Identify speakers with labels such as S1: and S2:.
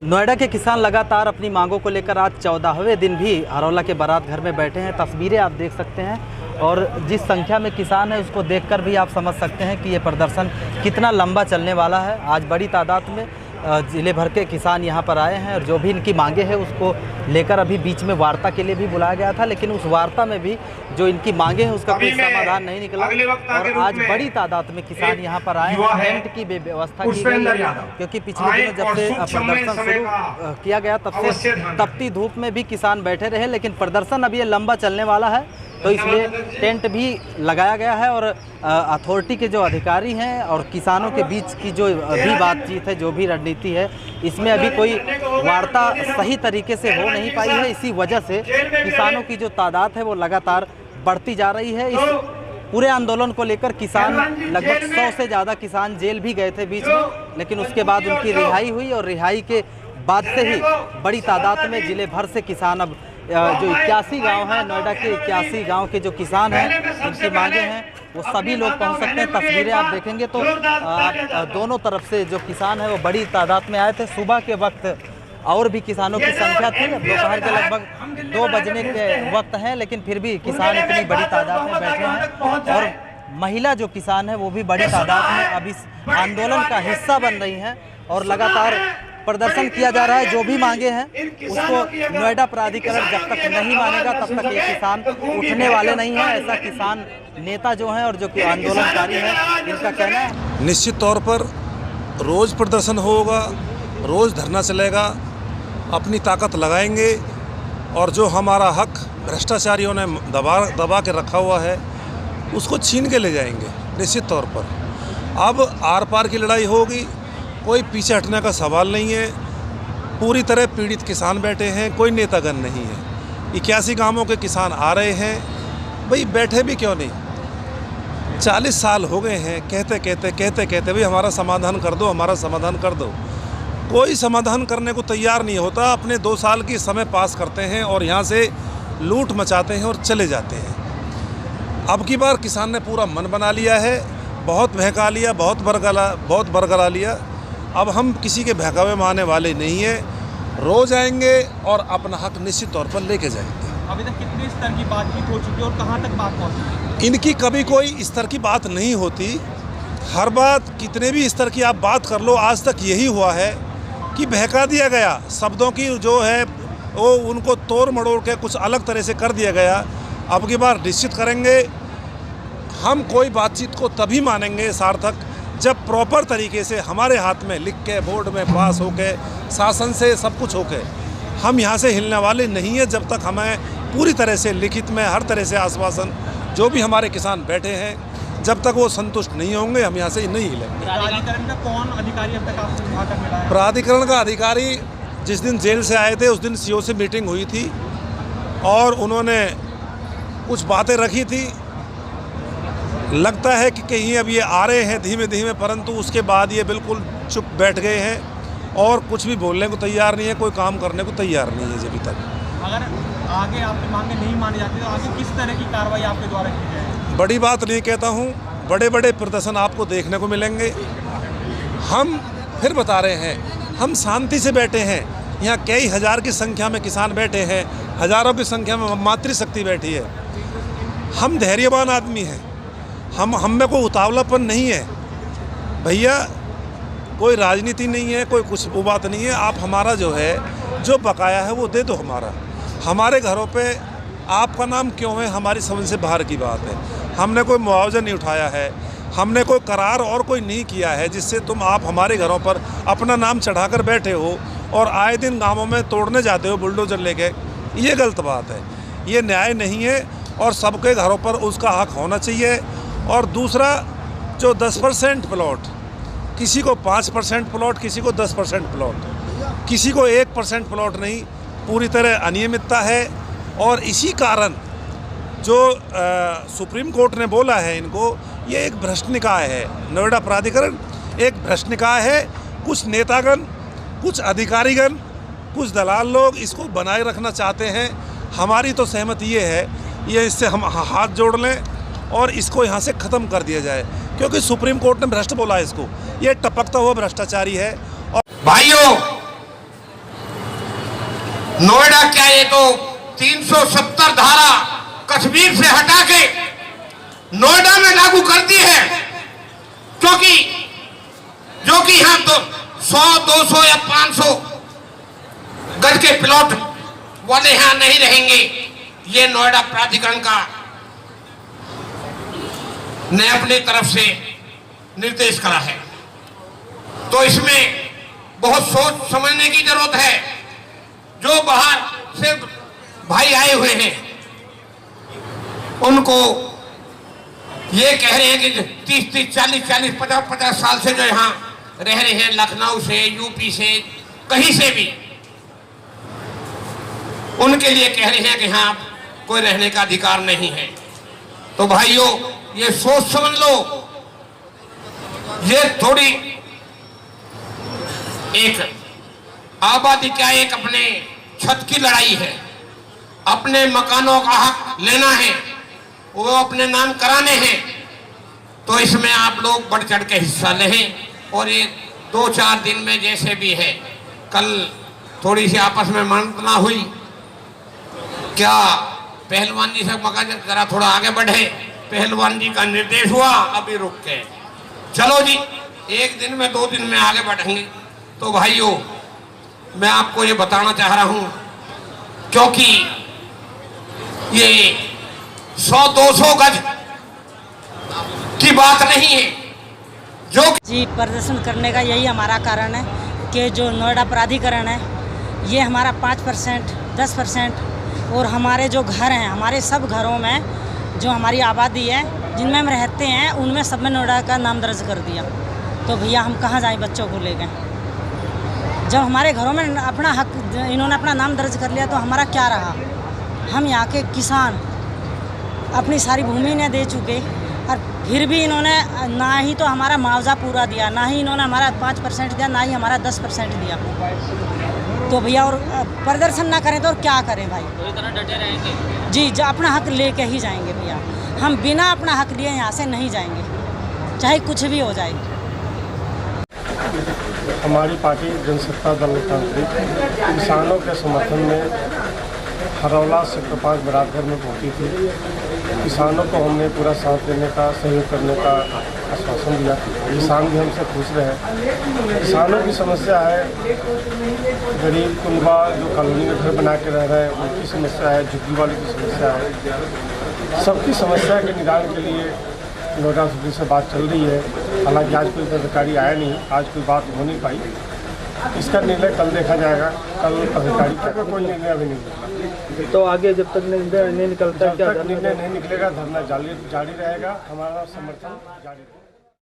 S1: नोएडा के किसान लगातार अपनी मांगों को लेकर आज 14वें दिन भी अरौला के बारात घर में बैठे हैं। तस्वीरें आप देख सकते हैं और जिस संख्या में किसान है उसको देखकर भी आप समझ सकते हैं कि ये प्रदर्शन कितना लंबा चलने वाला है। आज बड़ी तादाद में ज़िले भर के किसान यहाँ पर आए हैं और जो भी इनकी मांगे हैं उसको लेकर अभी बीच में वार्ता के लिए भी बुलाया गया था, लेकिन उस वार्ता में भी जो इनकी मांगे हैं उसका कोई समाधान नहीं निकला। और आज बड़ी तादाद में किसान यहाँ पर आए हैं। टेंट की व्यवस्था की गई है क्योंकि पिछले दिनों जब से प्रदर्शन शुरू किया गया तब से तपती धूप में भी किसान बैठे रहे, लेकिन प्रदर्शन अभी ये लंबा चलने वाला है तो इसलिए टेंट भी लगाया गया है। और अथॉरिटी के जो अधिकारी हैं और किसानों के बीच की जो अभी बातचीत है, जो भी रणनीति है, इसमें अभी कोई वार्ता सही तरीके से हो नहीं पाई है। इसी वजह से किसानों की जो तादाद है वो लगातार बढ़ती जा रही है। इस पूरे आंदोलन को लेकर किसान लगभग 100 से ज़्यादा किसान जेल भी गए थे बीच में, लेकिन उसके बाद उनकी रिहाई हुई और रिहाई के बाद से ही बड़ी तादाद में ज़िले भर से किसान अब जो 81 गांव हैं, नोएडा के 81 गांव के जो किसान हैं उनकी मांगे हैं वो सभी लोग पहुंच सकते हैं। तस्वीरें आप देखेंगे तो आप दोनों तरफ से जो किसान हैं वो बड़ी तादाद में आए थे। सुबह के वक्त और भी किसानों की संख्या थी, दोपहर के लगभग 2 बजने के वक्त है, लेकिन फिर भी किसान इतनी बड़ी तादाद में बैठे हैं। और महिला जो किसान है वो भी बड़ी तादाद में अब इस आंदोलन का हिस्सा बन रही हैं और लगातार प्रदर्शन किया जा रहा है। जो भी मांगे हैं उसको नोएडा प्राधिकरण जब तक नहीं मानेगा तब तक ये किसान उठने वाले नहीं हैं, ऐसा किसान नेता जो हैं और जो कि आंदोलनकारी हैं इनका कहना है।
S2: निश्चित तौर पर रोज़ प्रदर्शन होगा, रोज़ धरना चलेगा, अपनी ताकत लगाएंगे और जो हमारा हक भ्रष्टाचारियों ने दबा के रखा हुआ है उसको छीन के ले जाएंगे। निश्चित तौर पर अब आर पार की लड़ाई होगी, कोई पीछे हटने का सवाल नहीं है। पूरी तरह पीड़ित किसान बैठे हैं, कोई नेतागण नहीं है। 81 गांवों के किसान आ रहे हैं, भाई बैठे भी क्यों नहीं। 40 साल हो गए हैं कहते कहते भाई हमारा समाधान कर दो, हमारा समाधान कर दो। कोई समाधान करने को तैयार नहीं होता। अपने 2 साल की समय पास करते हैं और यहाँ से लूट मचाते हैं और चले जाते हैं। अब की बार किसान ने पूरा मन बना लिया है, बहुत बहका लिया, बहुत बरगला लिया। अब हम किसी के बहकावे में आने वाले नहीं हैं। रोज़ आएंगे और अपना हक निश्चित तौर पर लेके जाएंगे।
S3: अभी तक कितने स्तर की बातचीत हो चुकी है और कहाँ तक बात पहुँची?
S2: इनकी कभी कोई स्तर की बात नहीं होती। हर बात कितने भी स्तर की आप बात कर लो, आज तक यही हुआ है कि बहका दिया गया। शब्दों की जो है वो उनको तोड़ मड़ोड़ के कुछ अलग तरह से कर दिया गया। अब की बार निश्चित करेंगे। हम कोई बातचीत को तभी मानेंगे सार्थक जब प्रॉपर तरीके से हमारे हाथ में लिख के बोर्ड में पास होके शासन से सब कुछ होके। हम यहाँ से हिलने वाले नहीं है जब तक हमें पूरी तरह से लिखित में हर तरह से आश्वासन जो भी हमारे किसान बैठे हैं जब तक वो संतुष्ट नहीं होंगे हम यहाँ से नहीं हिलेंगे।
S3: प्राधिकरण का कौन अधिकारी अब तक आपको वहाँ तक मिला है?
S2: प्राधिकरण का अधिकारी जिस दिन जेल से आए थे उस दिन CO से मीटिंग हुई थी और उन्होंने कुछ बातें रखी थी। लगता है कि कहीं अब ये आ रहे हैं धीमे धीमे, परंतु उसके बाद ये बिल्कुल चुप बैठ गए हैं और कुछ भी बोलने को तैयार नहीं है, कोई काम करने को तैयार नहीं है अभी तक।
S3: अगर आगे आपकी मांगे नहीं मानी जाती तो आगे किस तरह की कार्रवाई आपके द्वारा की जाएगी?
S2: बड़ी बात नहीं कहता हूँ, बड़े बड़े प्रदर्शन आपको देखने को मिलेंगे। हम फिर बता रहे हैं, हम शांति से बैठे हैं। यहाँ कई हज़ार की संख्या में किसान बैठे हैं, हज़ारों की संख्या में मातृशक्ति बैठी है। हम धैर्यवान आदमी हैं, हम में कोई उतावलापन नहीं है भैया। कोई राजनीति नहीं है, कोई कुछ वो बात नहीं है। आप हमारा जो है जो बकाया है वो दे दो। हमारे घरों पे आपका नाम क्यों है हमारी समझ से बाहर की बात है। हमने कोई मुआवजा नहीं उठाया है, हमने कोई करार और कोई नहीं किया है जिससे आप हमारे घरों पर अपना नाम चढ़ाकर बैठे हो और आए दिन गाँवों में तोड़ने जाते हो बुलडोजर लेके। ये गलत बात है, ये न्याय नहीं है और सबके घरों पर उसका हक होना चाहिए। और दूसरा जो 10% प्लॉट, किसी को 5% प्लॉट, किसी को 10% प्लॉट, किसी को 1% प्लॉट नहीं, पूरी तरह अनियमितता है। और इसी कारण जो सुप्रीम कोर्ट ने बोला है इनको, ये एक भ्रष्ट निकाय है। नोएडा प्राधिकरण एक भ्रष्ट निकाय है। कुछ नेतागण, कुछ अधिकारीगण, कुछ दलाल लोग इसको बनाए रखना चाहते हैं। हमारी तो सहमति ये है, ये इससे हम हाथ जोड़ लें और इसको यहाँ से ख़त्म कर दिया जाए, क्योंकि सुप्रीम कोर्ट ने भ्रष्ट बोला है इसको। ये टपकता हुआ भ्रष्टाचारी है। और
S4: भाइयों, नोएडा क्या ये तो 370 धारा कश्मीर से हटा के नोएडा में लागू करती है, क्योंकि जो कि यहां तो 100, 200 या 500 गज के प्लॉट वाले यहां नहीं रहेंगे। ये नोएडा प्राधिकरण का ने अपनी तरफ से निर्देश करा है। तो इसमें बहुत सोच समझने की जरूरत है। जो बाहर से भाई आए हुए हैं उनको ये कह रहे हैं कि 30, 40, 50 साल से जो यहाँ रह रहे हैं, लखनऊ से, यूपी से, कहीं से भी, उनके लिए कह रहे हैं कि यहाँ कोई रहने का अधिकार नहीं है। तो भाइयों, ये सोच समझ लो, ये थोड़ी एक आबादी क्या एक अपने छत की लड़ाई है। अपने मकानों का हक लेना है, वो अपने नाम कराने हैं। तो इसमें आप लोग बढ़ चढ़ के हिस्सा लें। और ये 2-4 दिन में जैसे भी है, कल थोड़ी सी आपस में मंत्रणा हुई, क्या पहलवान जी से मका जरा थोड़ा आगे बढ़े, पहलवान जी का निर्देश हुआ, अभी रुक के चलो जी, 1 दिन में 2 दिन में आगे बढ़ेंगे। तो भाइयों, मैं आपको ये बताना चाह रहा हूं, क्योंकि ये 100-200 गज की बात नहीं है जो
S5: जी प्रदर्शन करने का यही हमारा कारण है कि जो नोएडा प्राधिकरण है ये हमारा 5%, 10% और हमारे जो घर हैं, हमारे सब घरों में जो हमारी आबादी है जिनमें हम रहते हैं उनमें सब में नोएडा का नाम दर्ज कर दिया। तो भैया हम कहाँ जाएं बच्चों को लेकर? जब हमारे घरों में अपना हक, इन्होंने अपना नाम दर्ज कर लिया तो हमारा क्या रहा? हम यहाँ के किसान अपनी सारी भूमि ने दे चुके और फिर भी इन्होंने ना ही तो हमारा मुआवजा पूरा दिया, ना ही इन्होंने हमारा 5% दिया, ना ही हमारा 10% दिया। तो भैया और प्रदर्शन ना करें तो और क्या करें भाई? तो इतना डटे रहेंगे जी, जो अपना हक लेके ही जाएंगे भैया। हम बिना अपना हक लिए यहाँ से नहीं जाएंगे, चाहे कुछ भी हो जाए।
S6: हमारी पार्टी जनसत्ता दल तांत्रिक किसानों के समर्थन में हरौला सेक्टर 5 बरादघर में पहुंची थी। किसानों को हमने पूरा साथ देने का, सहयोग करने का आश्वासन दिया। किसान भी हमसे खुश रहे। किसानों की समस्या है, गरीब कुनबा जो कॉलोनी में घर बना के रह रहे हैं उनकी समस्या है, झुग्गी वालों की समस्या है। सबकी समस्या के निदान के लिए नोएडा से बात चल रही है। हालांकि आज कोई अधिकारी आया नहीं, आज कोई बात हो नहीं पाई। इसका निर्णय कल देखा जाएगा। कल अधिकारी का कोई निर्णय अभी नहीं निकला।
S3: तो आगे जब तक निर्णय नहीं निकलता,
S6: जब तक निर्णय नहीं निकलेगा धरना जारी रहेगा, हमारा समर्थन जारी रहेगा।